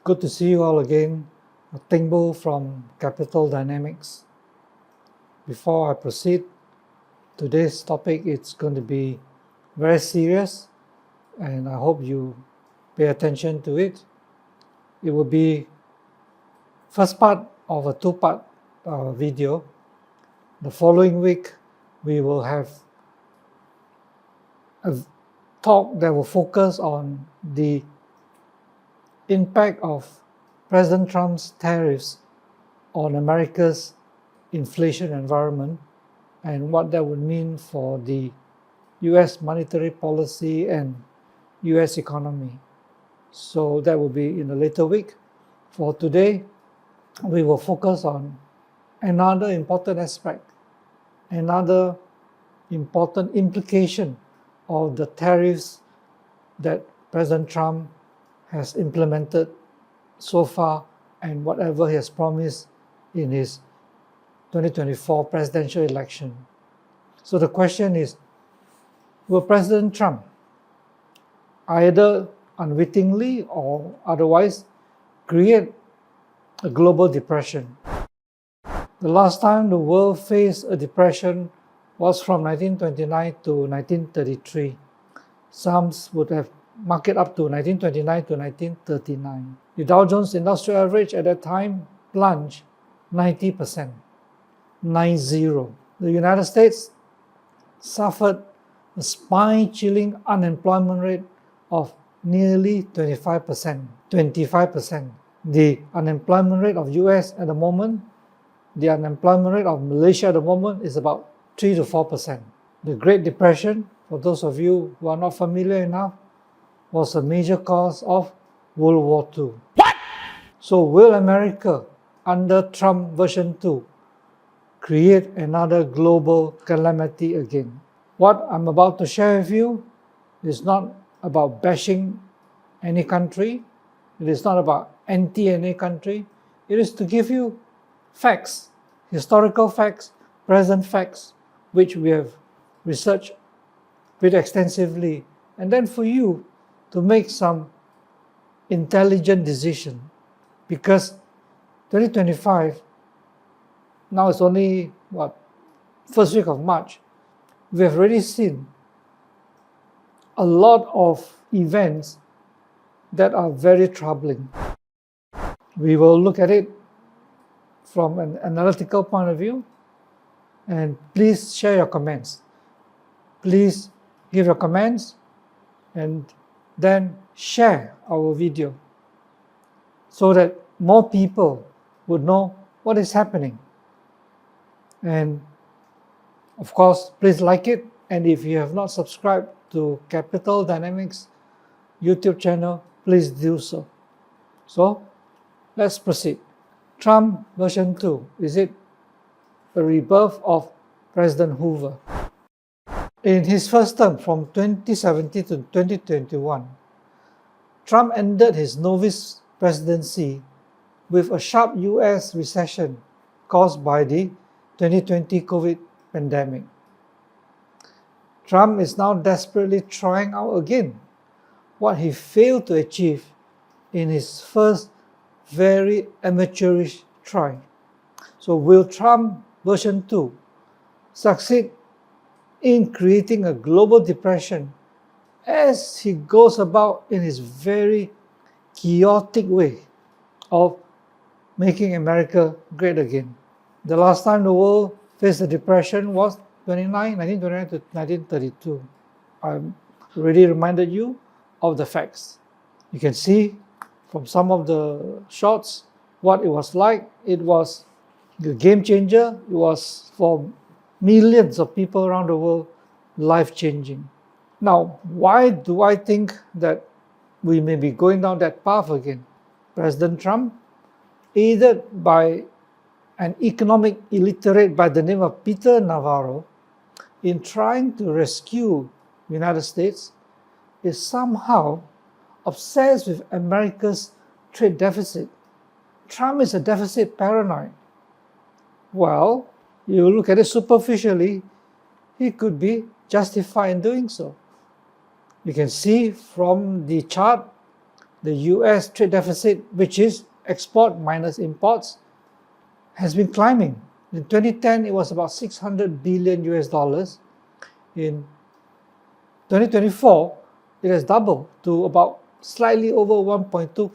Good to see you all again. Tingbo from Capital Dynamics. Before I proceed, today's topic is going to be very serious, and I hope you pay attention to it. It will be first part of a two-part video. The following week, we will have a talk that will focus on the impact of President Trump's tariffs on America's inflation environment and what that would mean for the US monetary policy and US economy. So that will be in a later week. For today, we will focus on another important aspect, another important implication of the tariffs that President Trump has implemented so far and whatever he has promised in his 2024 presidential election. So the question is, will President Trump either unwittingly or otherwise create a global depression? The last time the world faced a depression was from 1929 to 1933. Some would have marked it up to 1929 to 1939. The Dow Jones Industrial Average at that time plunged 90%, 90. The United States suffered a spine-chilling unemployment rate of nearly 25%, 25%. The unemployment rate of US at the moment, the unemployment rate of Malaysia at the moment is about 3 to 4%. The Great Depression, for those of you who are not familiar enough, was a major cause of World War II. What? So will America, under Trump version 2, create another global calamity again? What I'm about to share with you is not about bashing any country. It is not about anti any country. It is to give you facts, historical facts, present facts, which we have researched pretty extensively, and then for you to make some intelligent decision. Because 2025, now it's only, first week of March, we have already seen a lot of events that are very troubling. We will look at it from an analytical point of view, and please share your comments. Please give your comments and then share our video so that more people would know what is happening. And of course, please like it. And if you have not subscribed to Capital Dynamics YouTube channel, please do so. So let's proceed. Trump version 2, is it a rebirth of President Hoover? In his first term from 2017 to 2021, Trump ended his novice presidency with a sharp US recession caused by the 2020 COVID pandemic. Trump is now desperately trying out again what he failed to achieve in his first very amateurish try. So will Trump version 2 succeed in creating a global depression as he goes about in his very chaotic way of making America great again? The last time the world faced a depression was 1929 to 1932. I already reminded you of the facts. You can see from some of the shots what it was like. It was a game changer. It was for millions of people around the world, life-changing. Now, why do I think that we may be going down that path again? President Trump, aided by an economic illiterate by the name of Peter Navarro, in trying to rescue the United States, is somehow obsessed with America's trade deficit. Trump is a deficit paranoid. Well, you look at it superficially, he could be justified in doing so. You can see from the chart the US trade deficit, which is export minus imports, has been climbing. In 2010, it was about 600 billion US dollars. In 2024, it has doubled to about slightly over 1.2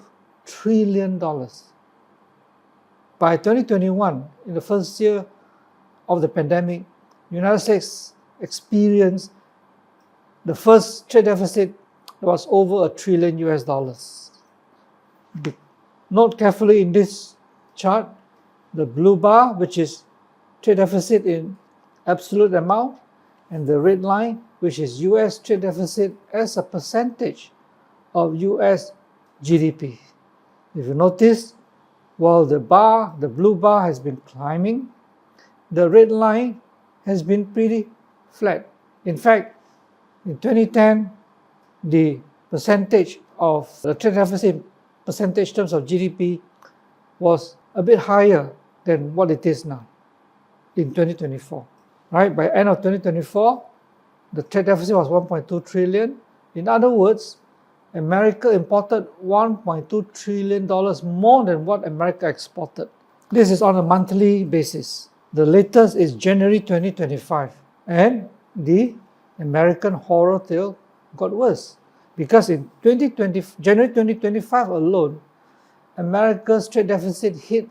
trillion dollars. By 2021, in the first year of the pandemic, the United States experienced the first trade deficit that was over $1 trillion US dollars. Note carefully in this chart, the blue bar, which is trade deficit in absolute amount, and the red line, which is US trade deficit as a percentage of US GDP. If you notice, while the blue bar has been climbing, the red line has been pretty flat. In fact, in 2010, the percentage of the trade deficit percentage terms of GDP was a bit higher than what it is now in 2024. Right? By end of 2024, the trade deficit was 1.2 trillion. In other words, America imported $1.2 trillion more than what America exported. This is on a monthly basis. The latest is January 2025, and the American horror tale got worse, because in January 2025 alone, America's trade deficit hit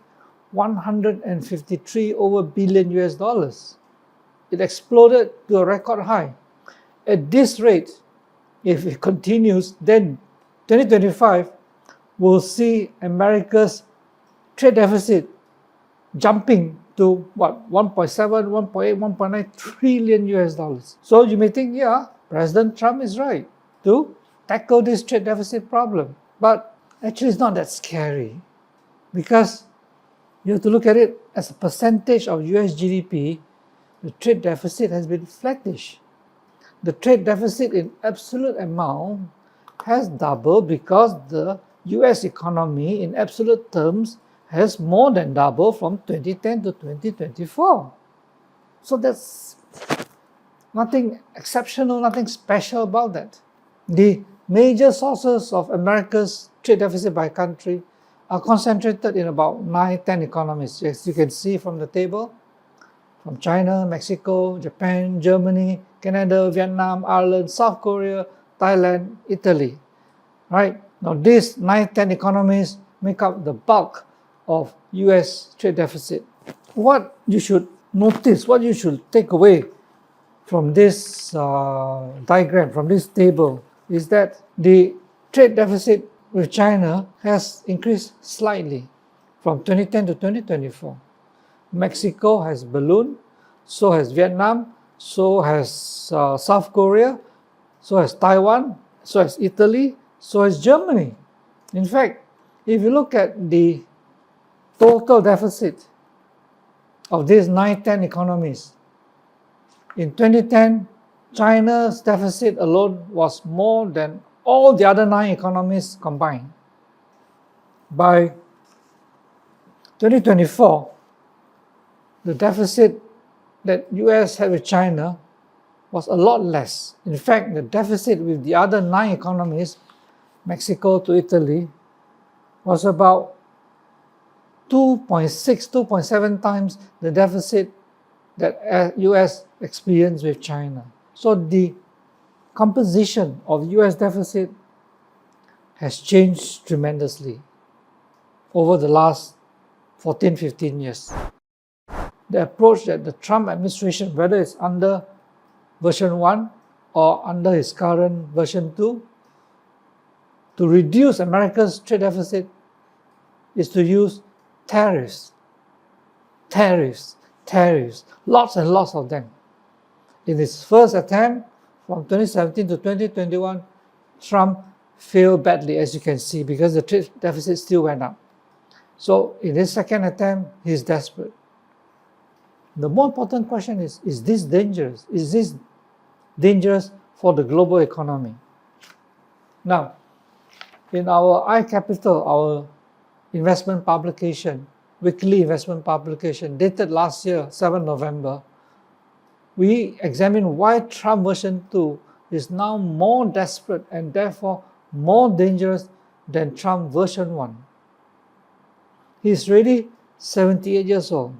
153 billion US dollars. It exploded to a record high. At this rate, if it continues, then 2025 will see America's trade deficit jumping to what, 1.7, 1.8, 1.9 trillion US dollars. So you may think, yeah, President Trump is right to tackle this trade deficit problem. But actually it's not that scary, because you have to look at it as a percentage of US GDP. The trade deficit has been flattish. The trade deficit in absolute amount has doubled because the US economy in absolute terms has more than doubled from 2010 to 2024. So that's nothing exceptional, nothing special about that. The major sources of America's trade deficit by country are concentrated in about 9-10 economies, as you can see from the table, from China, Mexico, Japan, Germany, Canada, Vietnam, Ireland, South Korea, Thailand, Italy. Right? Now these 9-10 economies make up the bulk of US trade deficit. What you should notice, what you should take away from this diagram, from this table, is that the trade deficit with China has increased slightly from 2010 to 2024. Mexico has ballooned, so has Vietnam, so has South Korea, so has Taiwan, so has Italy, so has Germany. In fact, if you look at the total deficit of these 9-10 economies, in 2010, China's deficit alone was more than all the other 9 economies combined. By 2024, the deficit that US had with China was a lot less. In fact, the deficit with the other 9 economies, Mexico to Italy, was about 2.6, 2.7 times the deficit that US experienced with China. So the composition of US deficit has changed tremendously over the last 14, 15 years. The approach that the Trump administration, whether it's under version 1 or under his current version 2, to reduce America's trade deficit is to use tariffs. Tariffs, tariffs, lots and lots of them. In his first attempt from 2017 to 2021, Trump failed badly, as you can see, because the trade deficit still went up. So in his second attempt, he's desperate. The more important question is this dangerous? Is this dangerous for the global economy? Now, in our iCapital, our investment publication, weekly investment publication, dated last year, 7 November, we examine why Trump version 2 is now more desperate and therefore more dangerous than Trump version 1. He's already 78 years old.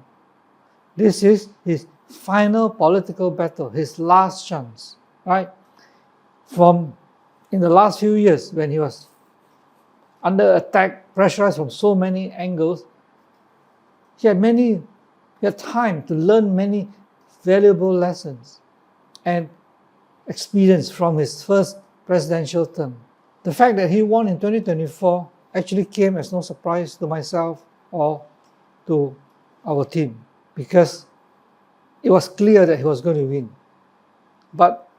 This is his final political battle, his last chance, right? In the last few years, when he was under attack, pressurized from so many angles, he had time to learn many valuable lessons and experience from his first presidential term. The fact that he won in 2024 actually came as no surprise to myself or to our team, because it was clear that he was going to win. But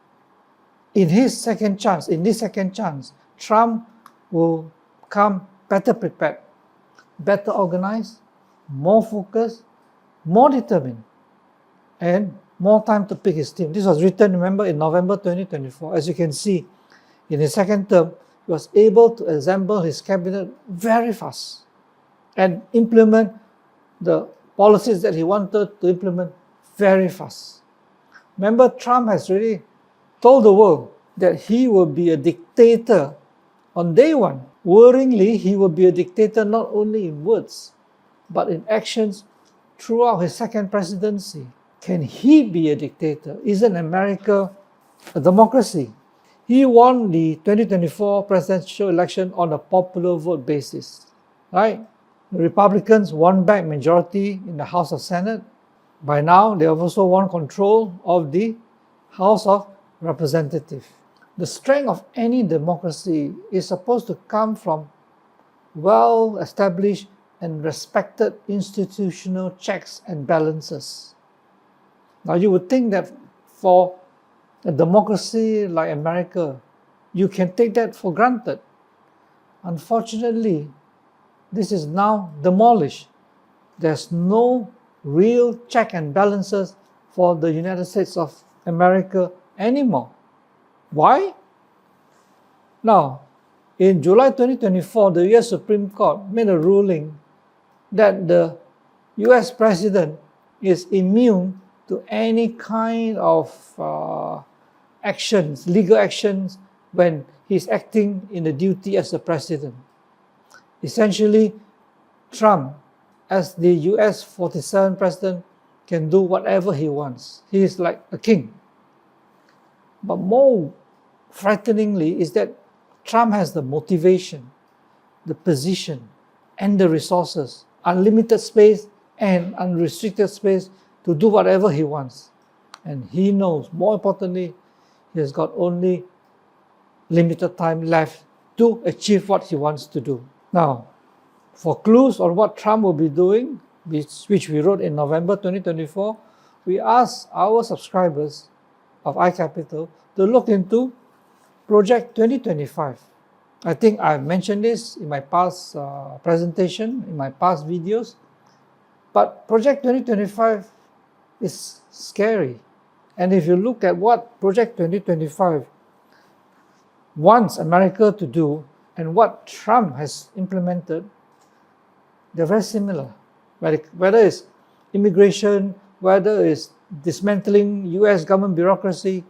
in this second chance, Trump will come better prepared, better organized, more focused, more determined, and more time to pick his team. This was written, remember, in November 2024. As you can see, in his second term, he was able to assemble his cabinet very fast and implement the policies that he wanted to implement very fast. Remember, Trump has really told the world that he will be a dictator on day one. Worryingly, he will be a dictator not only in words, but in actions throughout his second presidency. Can he be a dictator? Isn't America a democracy? He won the 2024 presidential election on a popular vote basis, right? The Republicans won back majority in the House of Senate. By now, they have also won control of the House of Representatives. The strength of any democracy is supposed to come from well-established and respected institutional checks and balances. Now, you would think that for a democracy like America, you can take that for granted. Unfortunately, this is now demolished. There's no real check and balances for the United States of America anymore. Why? Now, in July 2024, the US Supreme Court made a ruling that the US President is immune to any kind of legal actions, when he's acting in the duty as the President. Essentially, Trump, as the US 47th President, can do whatever he wants. He is like a king. But more frighteningly is that Trump has the motivation, the position, and the resources, unlimited space and unrestricted space to do whatever he wants. And he knows, more importantly, he has got only limited time left to achieve what he wants to do. Now, for clues on what Trump will be doing, which we wrote in November 2024, we asked our subscribers of iCapital to look into Project 2025. I think I've mentioned this in my past presentation, in my past videos, but Project 2025 is scary. And if you look at what Project 2025 wants America to do and what Trump has implemented, they're very similar. Whether it's immigration, whether it's dismantling US government bureaucracy,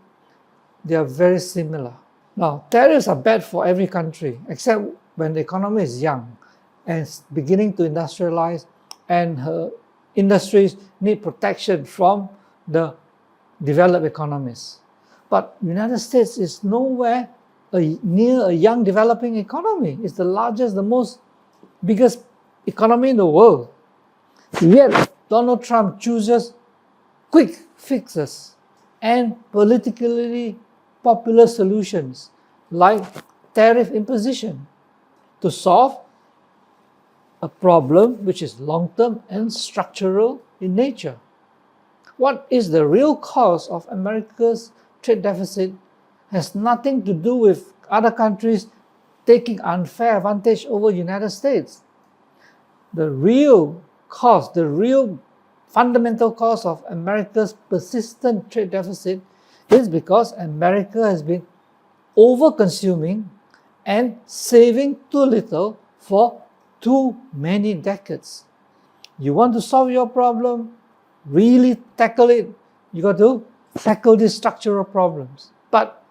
they are very similar. Now, tariffs are bad for every country, except when the economy is young and beginning to industrialize, and her industries need protection from the developed economies. But the United States is nowhere near a young developing economy. It's the largest, the biggest economy in the world. Yet, Donald Trump chooses quick fixes and politically popular solutions like tariff imposition to solve a problem which is long-term and structural in nature. What is the real cause of America's trade deficit has nothing to do with other countries taking unfair advantage over the United States. The real cause, the real fundamental cause of America's persistent trade deficit is because America has been over-consuming and saving too little for too many decades. You want to solve your problem, really tackle it, you got to tackle these structural problems. But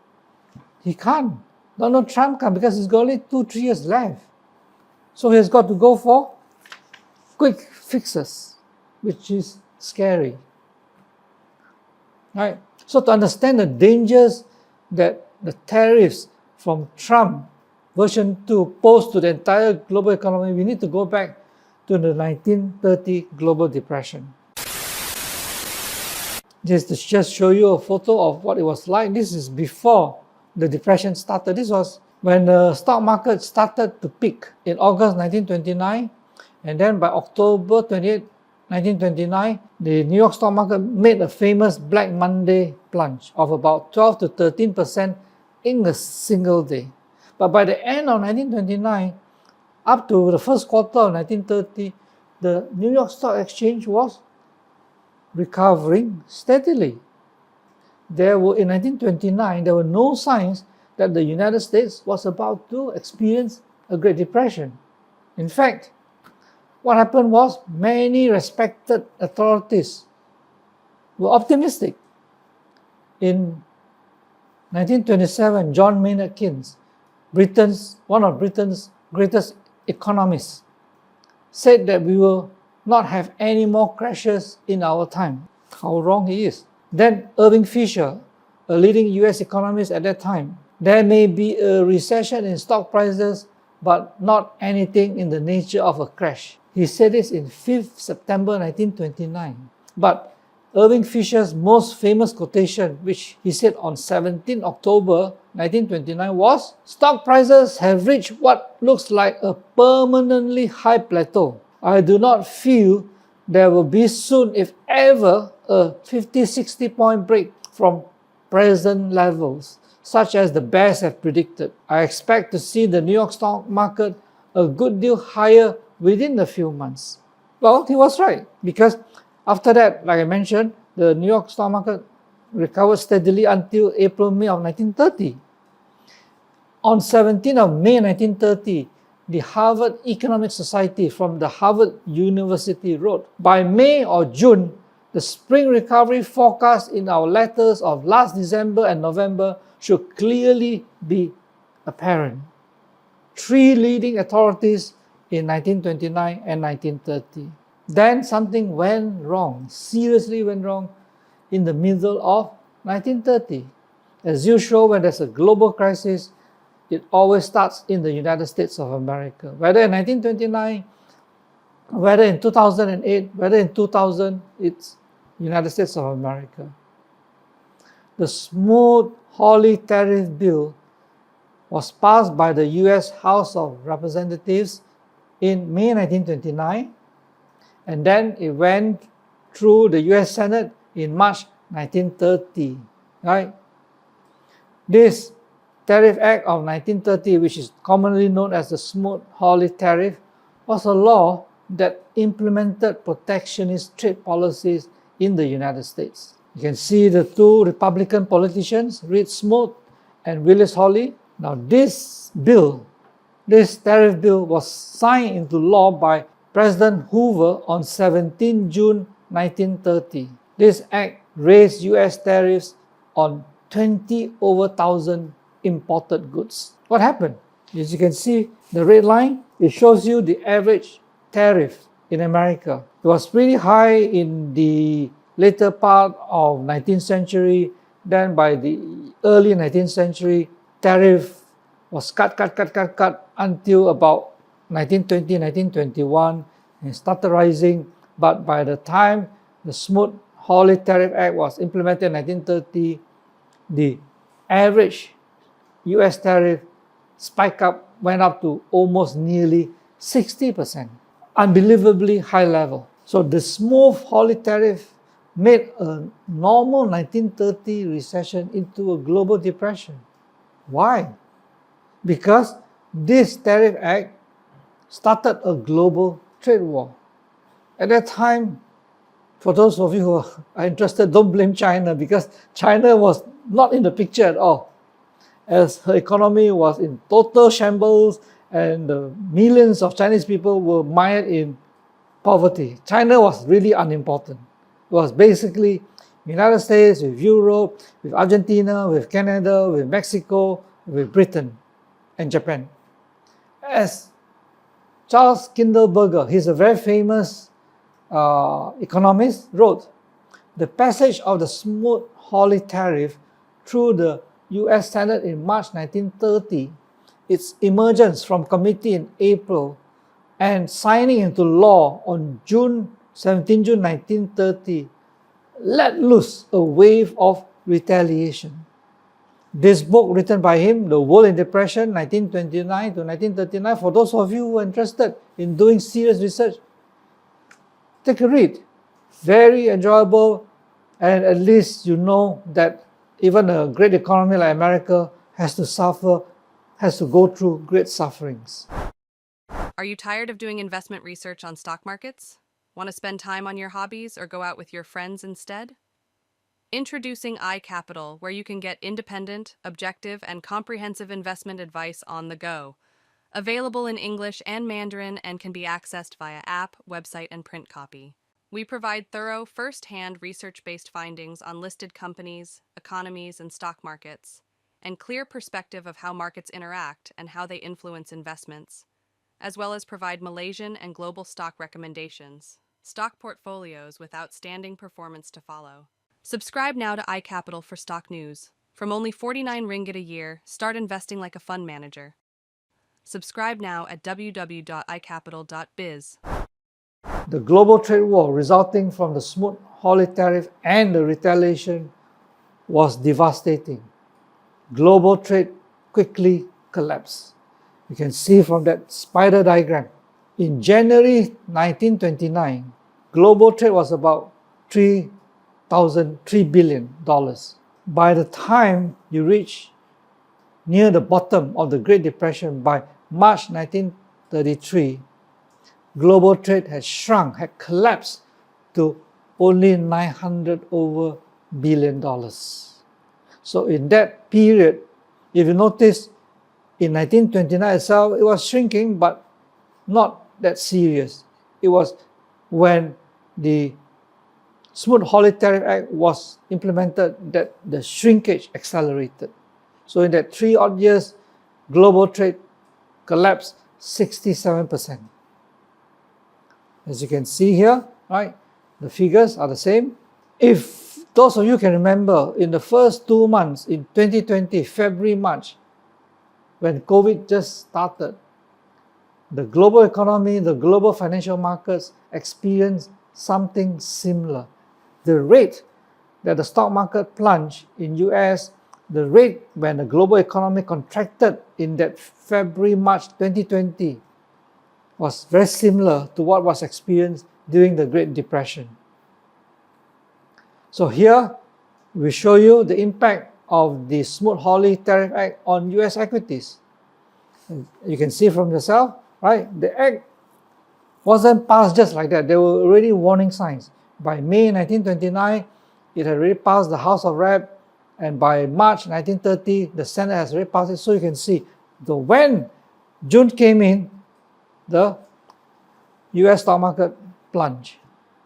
he can't. Donald Trump can't, because he's got only 2-3 years left. So he has got to go for quick fixes, which is scary. Right? So to understand the dangers that the tariffs from Trump version 2 posed to the entire global economy, we need to go back to the 1930 global depression. Just to just show you a photo of what it was like. This is before the depression started. This was when the stock market started to peak in August 1929, and then by October 28, 1929, the New York stock market made a famous Black Monday plunge of about 12 to 13% in a single day. But by the end of 1929, up to the first quarter of 1930, the New York Stock Exchange was recovering steadily. In 1929, there were no signs that the United States was about to experience a Great Depression. In fact, what happened was many respected authorities were optimistic. In 1927, John Maynard Keynes, one of Britain's greatest economists, said that we will not have any more crashes in our time. How wrong he is. Then Irving Fisher, a leading US economist at that time, there may be a recession in stock prices, but not anything in the nature of a crash. He said this in 5th September 1929. But Irving Fisher's most famous quotation, which he said on 17 October 1929 was, "Stock prices have reached what looks like a permanently high plateau. I do not feel there will be soon, if ever, a 50-60 point break from present levels, such as the bears have predicted. I expect to see the New York stock market a good deal higher within a few months." Well, he was right, because after that, like I mentioned, the New York stock market recovered steadily until April-May of 1930. On 17th of May 1930, the Harvard Economic Society from the Harvard University wrote, "By May or June, the spring recovery forecast in our letters of last December and November should clearly be apparent." Three leading authorities in 1929 and 1930. Then something went wrong, seriously went wrong, in the middle of 1930. As usual, when there's a global crisis, it always starts in the United States of America. Whether in 1929, whether in 2008, whether in 2000, it's United States of America. The Smoot-Hawley tariff bill was passed by the US House of Representatives in May 1929, and then it went through the US Senate in March 1930, right? This Tariff Act of 1930, which is commonly known as the Smoot-Hawley Tariff, was a law that implemented protectionist trade policies in the United States. You can see the two Republican politicians, Reed Smoot and Willis Hawley. Now this tariff bill was signed into law by President Hoover on 17 June 1930. This act raised US tariffs on 20 over 1,000 imported goods. What happened? As you can see, the red line, it shows you the average tariff in America. It was pretty high in the later part of 19th century. Then by the early 19th century, tariff was cut until about 1920, 1921, and started rising. But by the time the Smoot-Hawley Tariff Act was implemented in 1930, the average US tariff went up to almost nearly 60%. Unbelievably high level. So the Smoot-Hawley tariff made a normal 1930 recession into a global depression. Why? Because this Tariff Act started a global trade war. At that time, for those of you who are interested, don't blame China, because China was not in the picture at all, as her economy was in total shambles and millions of Chinese people were mired in poverty. China was really unimportant. It was basically United States with Europe, with Argentina, with Canada, with Mexico, with Britain and Japan. As Charles Kindleberger, he's a very famous economist, wrote, "The passage of the Smoot-Hawley tariff through the US Senate in March 1930, its emergence from committee in April, and signing into law on 17 June 1930, let loose a wave of retaliation." This book, written by him, The World in Depression, 1929 to 1939, for those of you who are interested in doing serious research, take a read. Very enjoyable, and at least you know that even a great economy like America has to go through great sufferings. Are you tired of doing investment research on stock markets? Want to spend time on your hobbies or go out with your friends instead? Introducing iCapital, where you can get independent, objective, and comprehensive investment advice on the go. Available in English and Mandarin and can be accessed via app, website, and print copy. We provide thorough, first-hand research-based findings on listed companies, economies, and stock markets, and clear perspective of how markets interact and how they influence investments, as well as provide Malaysian and global stock recommendations, stock portfolios with outstanding performance to follow. Subscribe now to iCapital for stock news. From only 49 ringgit a year, start investing like a fund manager. Subscribe now at www.icapital.biz. The global trade war resulting from the Smoot-Hawley tariff and the retaliation was devastating. Global trade quickly collapsed. You can see from that spider diagram. In January 1929, global trade was about $3 billion. By the time you reach near the bottom of the Great Depression by March 1933, global trade had shrunk, had collapsed to only $900 billion. So in that period, if you notice, in 1929 itself, it was shrinking, but not that serious. It was when the Smoot-Hawley Tariff Act was implemented that the shrinkage accelerated. So in that 3 odd years, global trade collapsed 67%. As you can see here, right, the figures are the same. If those of you can remember, in the first 2 months, in 2020, February, March, when COVID just started, the global economy, the global financial markets experienced something similar. The rate that the stock market plunged in US, the rate when the global economy contracted in that February, March 2020 was very similar to what was experienced during the Great Depression. So here we show you the impact of the Smoot-Hawley Tariff Act on US equities. You can see from yourself, right? The act wasn't passed just like that. There were already warning signs. By May 1929, it had already passed the House of Reps, and by March 1930, the Senate has already passed it. So you can see, when June came in, the US stock market plunged.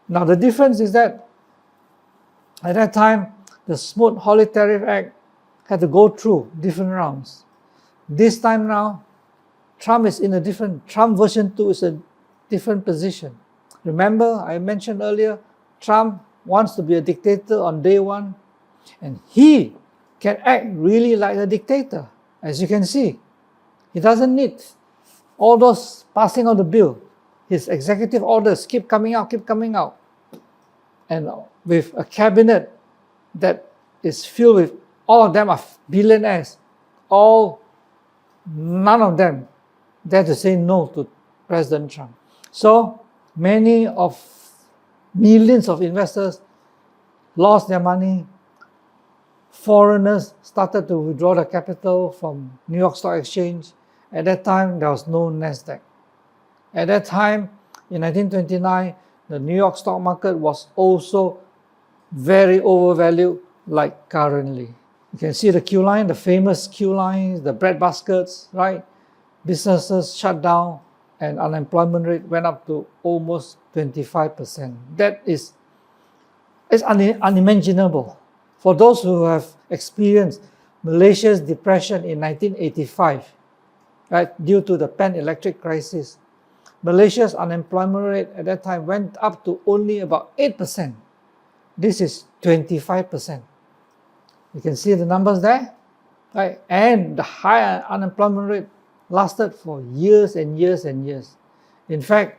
Now the difference is that at that time, the Smoot-Hawley Tariff Act had to go through different rounds. This time now, Trump version 2 is a different position. Remember, I mentioned earlier, Trump wants to be a dictator on day one, and he can act really like a dictator, as you can see. He doesn't need all those passing of the bill. His executive orders keep coming out. And with a cabinet that is filled with, all of them are billionaires, none of them dare to say no to President Trump. So millions of investors lost their money. Foreigners started to withdraw their capital from New York Stock Exchange. At that time, there was no NASDAQ. At that time, in 1929, the New York stock market was also very overvalued like currently. You can see the queue line, the famous queue lines, the bread baskets, right? Businesses shut down and unemployment rate went up to almost 25%. That is unimaginable. For those who have experienced Malaysia's depression in 1985, right, due to the pan-electric crisis, Malaysia's unemployment rate at that time went up to only about 8%. This is 25%. You can see the numbers there, right? And the high unemployment rate lasted for years and years and years. In fact,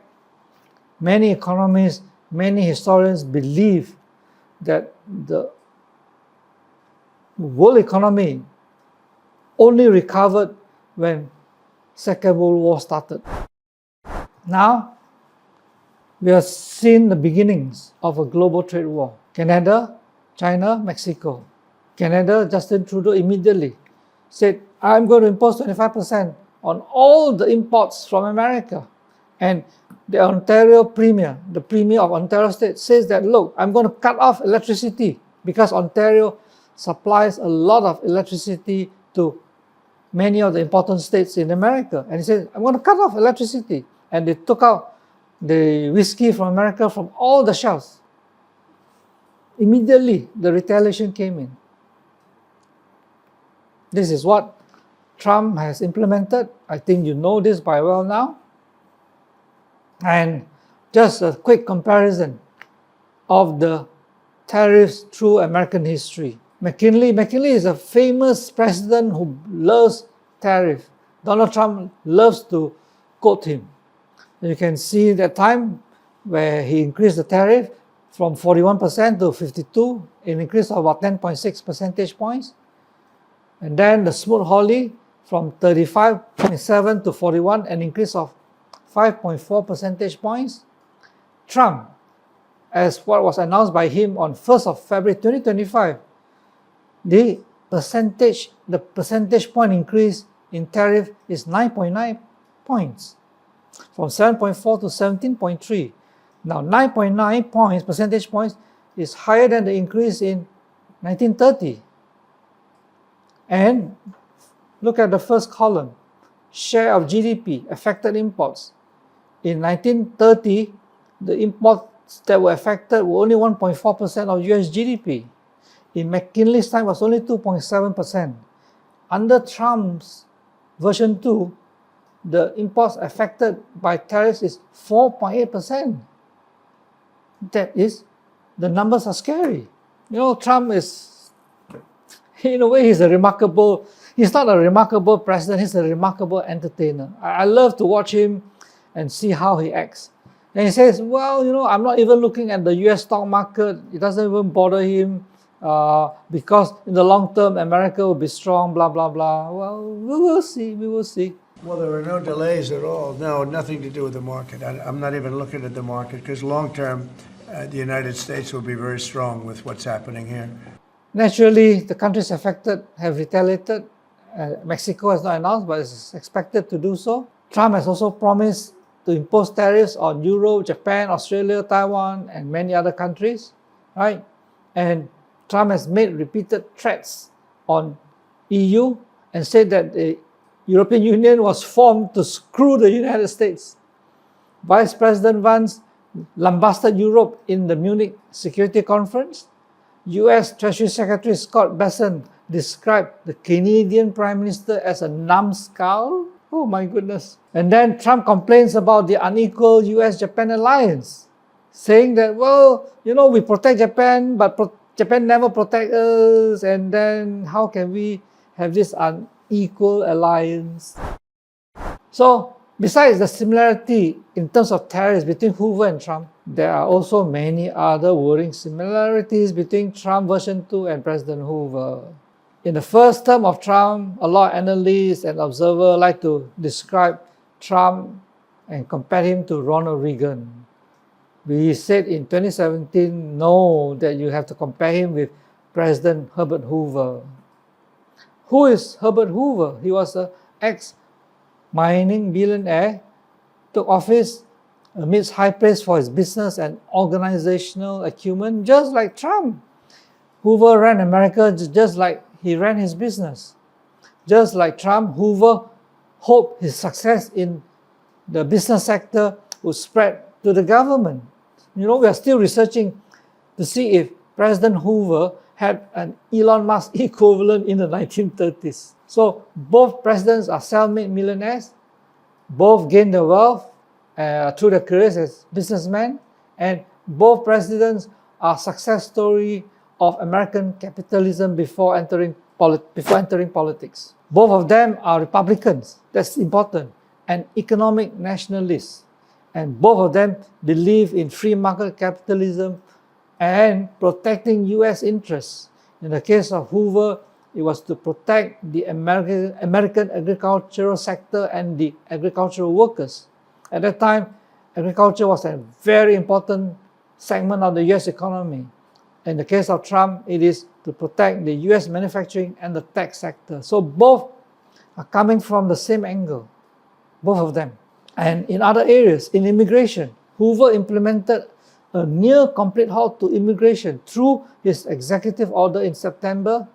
many economists, many historians believe that the world economy only recovered when Second World War started. Now, we have seen the beginnings of a global trade war. Canada, China, Mexico. Canada, Justin Trudeau immediately said, I'm going to impose 25% on all the imports from America. And the Ontario Premier, the Premier of Ontario State, says that, look, I'm going to cut off electricity because Ontario supplies a lot of electricity to many of the important states in America. And he said, I'm going to cut off electricity. And they took out the whiskey from America from all the shelves. Immediately, the retaliation came in. This is what Trump has implemented. I think you know this by well now. And just a quick comparison of the tariffs through American history. McKinley is a famous president who loves tariff. Donald Trump loves to quote him. You can see that time where he increased the tariff from 41% to 52%, an increase of about 10.6 percentage points. And then the Smoot-Hawley from 35.7 to 41, an increase of 5.4 percentage points. Trump, as what was announced by him on 1st of February 2025, the percentage point increase in tariff is 9.9 points, from 7.4 to 17.3. Now, 9.9 percentage points is higher than the increase in 1930. And look at the first column, share of GDP, affected imports. In 1930, the imports that were affected were only 1.4% of US GDP. In McKinley's time, it was only 2.7%. Under Trump's version 2, the imports affected by tariffs is 4.8%. That is, the numbers are scary. You know, Trump is, in a way, he's not a remarkable president, he's a remarkable entertainer. I love to watch him and see how he acts. And he says, well, you know, I'm not even looking at the US stock market. It doesn't even bother him because in the long term, America will be strong, blah, blah, blah. Well, we will see. Well, there are no delays at all. No, nothing to do with the market. I'm not even looking at the market because long term, the United States will be very strong with what's happening here. Naturally, the countries affected have retaliated. Mexico has not announced, but is expected to do so. Trump has also promised to impose tariffs on Europe, Japan, Australia, Taiwan, and many other countries, right? And Trump has made repeated threats on EU and said that the European Union was formed to screw the United States. Vice President Vance lambasted Europe in the Munich Security Conference. US Treasury Secretary Scott Bessent described the Canadian Prime Minister as a numbskull. Oh my goodness. And then Trump complains about the unequal US-Japan alliance, saying that, well, you know, we protect Japan, but Japan never protects us, and then how can we have this unequal alliance? So, besides the similarity in terms of tariffs between Hoover and Trump, there are also many other worrying similarities between Trump version 2 and President Hoover. In the first term of Trump, a lot of analysts and observers like to describe Trump and compare him to Ronald Reagan. We said in 2017, no, that you have to compare him with President Herbert Hoover. Who is Herbert Hoover? He was an ex-mining billionaire, took office amidst high praise for his business and organizational acumen, just like Trump. Hoover ran America just like he ran his business. Just like Trump, Hoover hoped his success in the business sector would spread to the government. You know, we are still researching to see if President Hoover had an Elon Musk equivalent in the 1930s. So both presidents are self-made millionaires, both gained their wealth through their careers as businessmen, and both presidents are success story of American capitalism before entering politics. Both of them are Republicans, that's important, and economic nationalists. And both of them believe in free market capitalism and protecting US interests. In the case of Hoover, it was to protect the American agricultural sector and the agricultural workers. At that time, agriculture was a very important segment of the US economy. In the case of Trump, it is to protect the US manufacturing and the tech sector. So both are coming from the same angle, both of them. And in other areas, in immigration, Hoover implemented a near complete halt to immigration through his executive order in September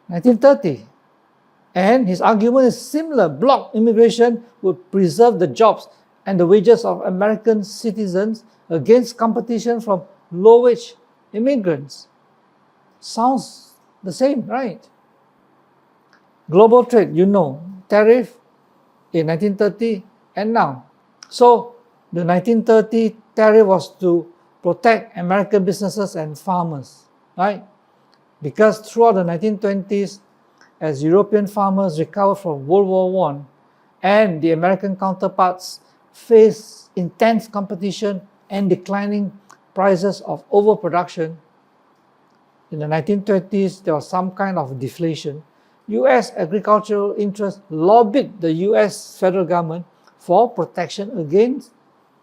1930. And his argument is similar. Block immigration would preserve the jobs and the wages of American citizens against competition from low-wage immigrants. Sounds the same, right? Global trade, tariff in 1930 and now. So the 1930 tariff was to protect American businesses and farmers, right? Because throughout the 1920s, as European farmers recovered from World War I and the American counterparts faced intense competition and declining prices of overproduction, in the 1920s there was some kind of deflation. US agricultural interests lobbied the US federal government for protection against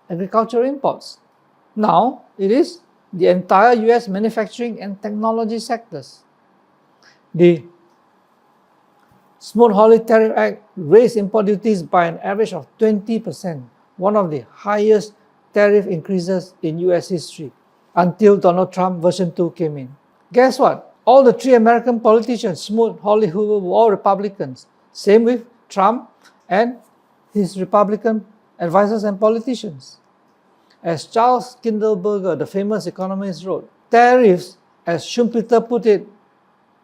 agricultural imports. Now it is the entire US manufacturing and technology sectors. The Smoot-Hawley Tariff Act raised import duties by an average of 20%, one of the highest tariff increases in US history, until Donald Trump version 2 came in. Guess what? All the three American politicians, Smoot, Hawley, Hoover, were all Republicans. Same with Trump and his Republican advisors and politicians. As Charles Kindleberger, the famous economist, wrote, tariffs, as Schumpeter put it,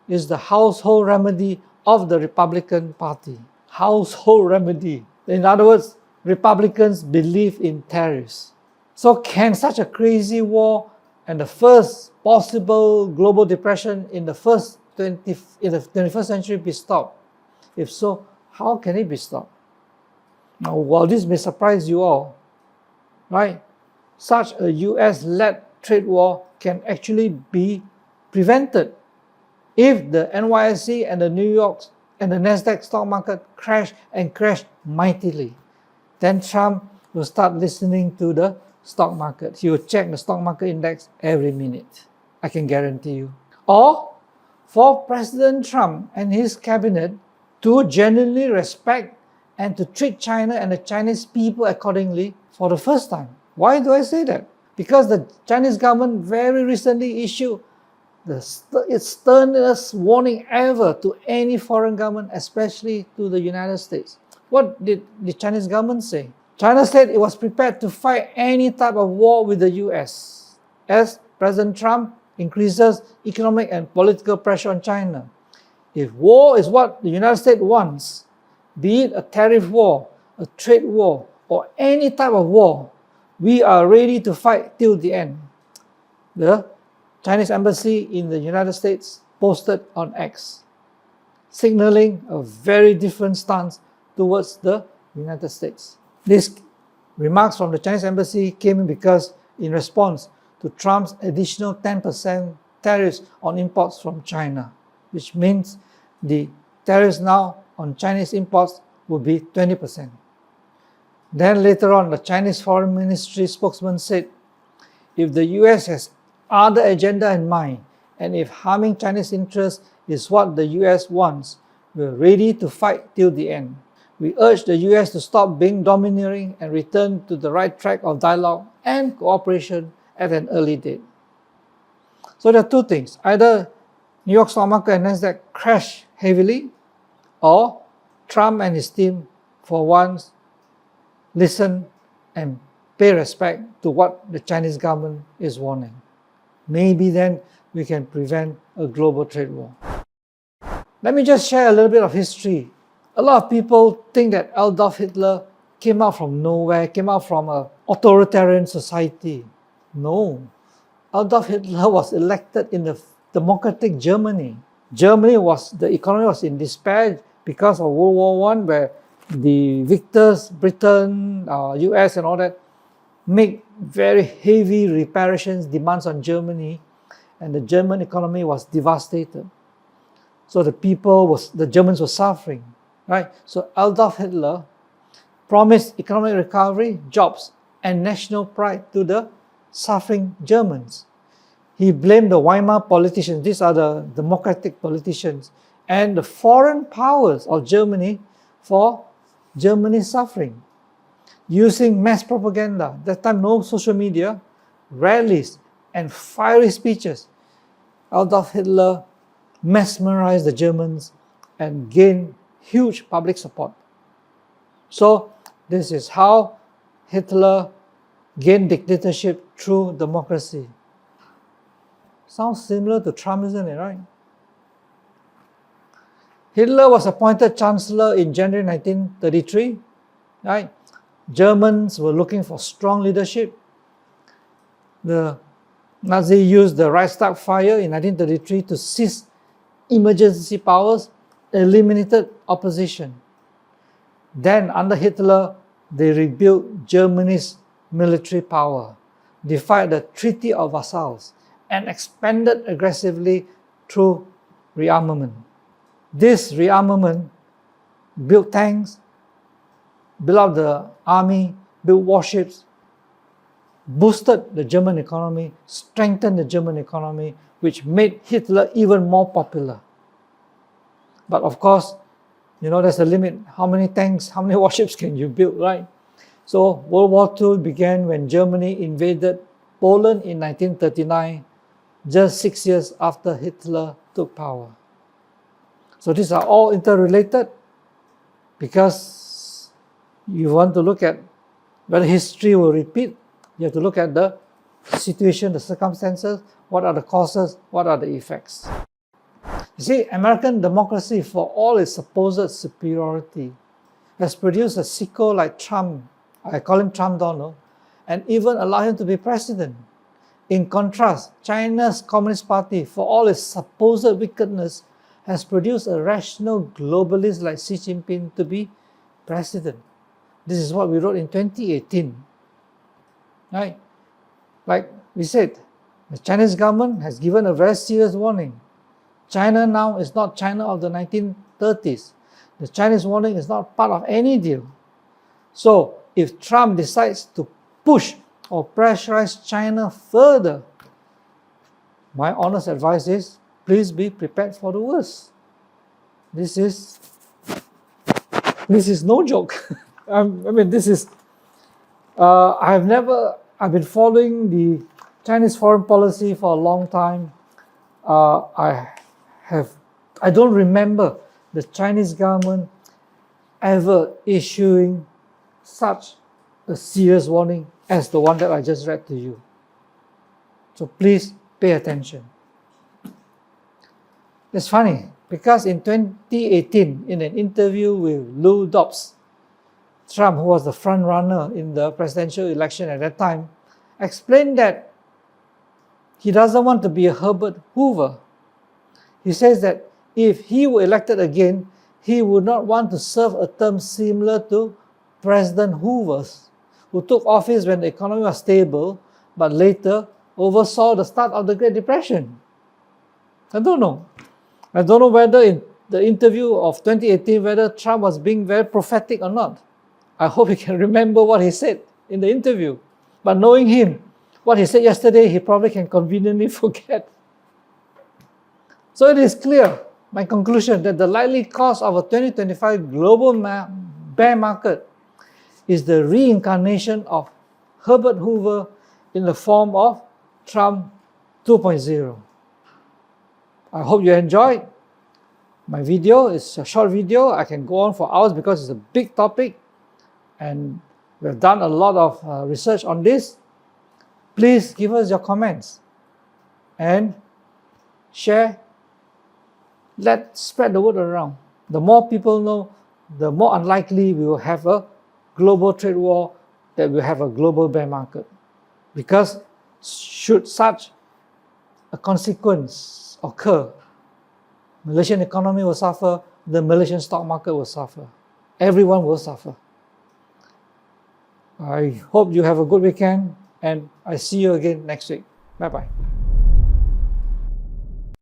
is the household remedy of the Republican Party. Household remedy. In other words, Republicans believe in tariffs. So can such a crazy war and the first possible global depression in the 21st century be stopped? If so, how can it be stopped? Now, while this may surprise you all, right, such a US-led trade war can actually be prevented if the NYSE and the New York and the Nasdaq stock market crash mightily. Then Trump will start listening to the stock market. He will check the stock market index every minute. I can guarantee you. Or for President Trump and his cabinet to genuinely respect and to treat China and the Chinese people accordingly for the first time. Why do I say that? Because the Chinese government very recently issued its sternest warning ever to any foreign government, especially to the United States. What did the Chinese government say? China said it was prepared to fight any type of war with the US as President Trump increases economic and political pressure on China. If war is what the United States wants, be it a tariff war, a trade war, or any type of war, we are ready to fight till the end. The Chinese embassy in the United States posted on X, signaling a very different stance towards the United States. These remarks from the Chinese embassy came in because in response to Trump's additional 10% tariffs on imports from China, which means the tariffs now on Chinese imports will be 20%. Then later on, the Chinese Foreign Ministry spokesman said, if the US has other agenda in mind, and if harming Chinese interests is what the US wants, we're ready to fight till the end. We urge the US to stop being domineering and return to the right track of dialogue and cooperation at an early date. So there are two things. Either New York stock market and Nasdaq crash heavily, or Trump and his team for once listen and pay respect to what the Chinese government is warning. Maybe then we can prevent a global trade war. Let me just share a little bit of history. A lot of people think that Adolf Hitler came out from nowhere, came out from an authoritarian society. No. Adolf Hitler was elected in the democratic Germany. The economy was in despair because of World War I, where the victors, Britain, US and all that, make very heavy reparations demands on Germany, and the German economy was devastated. So the Germans were suffering, right? So Adolf Hitler promised economic recovery, jobs, and national pride to the suffering Germans. He blamed the Weimar politicians, these are the democratic politicians, and the foreign powers of Germany for Germany's suffering. Using mass propaganda, that time no social media, rallies, and fiery speeches, Adolf Hitler mesmerized the Germans and gained huge public support. So this is how Hitler gained dictatorship through democracy. Sounds similar to Trump, isn't it, right? Hitler was appointed Chancellor in January 1933, right? Germans were looking for strong leadership. The Nazi used the Reichstag fire in 1933 to seize emergency powers, eliminated opposition. Then, under Hitler, they rebuilt Germany's military power, defied the Treaty of Versailles, and expanded aggressively through rearmament. This rearmament built tanks, built up the army, built warships, boosted the German economy, strengthened the German economy, which made Hitler even more popular. But of course, there's a limit. How many tanks, how many warships can you build, right? So World War II began when Germany invaded Poland in 1939, just 6 years after Hitler took power. So these are all interrelated, because you want to look at whether history will repeat. You have to look at the situation, the circumstances, what are the causes, what are the effects. You see, American democracy, for all its supposed superiority, has produced a sicko like Trump. I call him Trump Donald, and even allow him to be president. In contrast, China's Communist Party, for all its supposed wickedness, has produced a rational globalist like Xi Jinping to be president. This is what we wrote in 2018. Right? Like we said, the Chinese government has given a very serious warning. China now is not China of the 1930s. The Chinese warning is not part of any deal. So if Trump decides to push or pressurize China further, my honest advice is, please be prepared for the worst. This is no joke. I've been following the Chinese foreign policy for a long time. I don't remember the Chinese government ever issuing such a serious warning as the one that I just read to you. So please pay attention. It's funny, because in 2018, in an interview with Lou Dobbs, Trump, who was the front runner in the presidential election at that time, explained that he doesn't want to be a Herbert Hoover. He says that if he were elected again, he would not want to serve a term similar to President Hoover's, who took office when the economy was stable, but later oversaw the start of the Great Depression. I don't know whether in the interview of 2018, whether Trump was being very prophetic or not. I hope he can remember what he said in the interview. But knowing him, what he said yesterday, he probably can conveniently forget. So it is clear, my conclusion, that the likely cause of a 2025 global bear market is the reincarnation of Herbert Hoover in the form of Trump 2.0. I hope you enjoyed my video. It's a short video. I can go on for hours because it's a big topic, and we've done a lot of research on this. Please give us your comments and share. Let's spread the word around. The more people know, the more unlikely we will have a global trade war that will have a global bear market. Because should such a consequence occur, Malaysian economy will suffer, the Malaysian stock market will suffer. Everyone will suffer. I hope you have a good weekend, and I see you again next week. Bye-bye.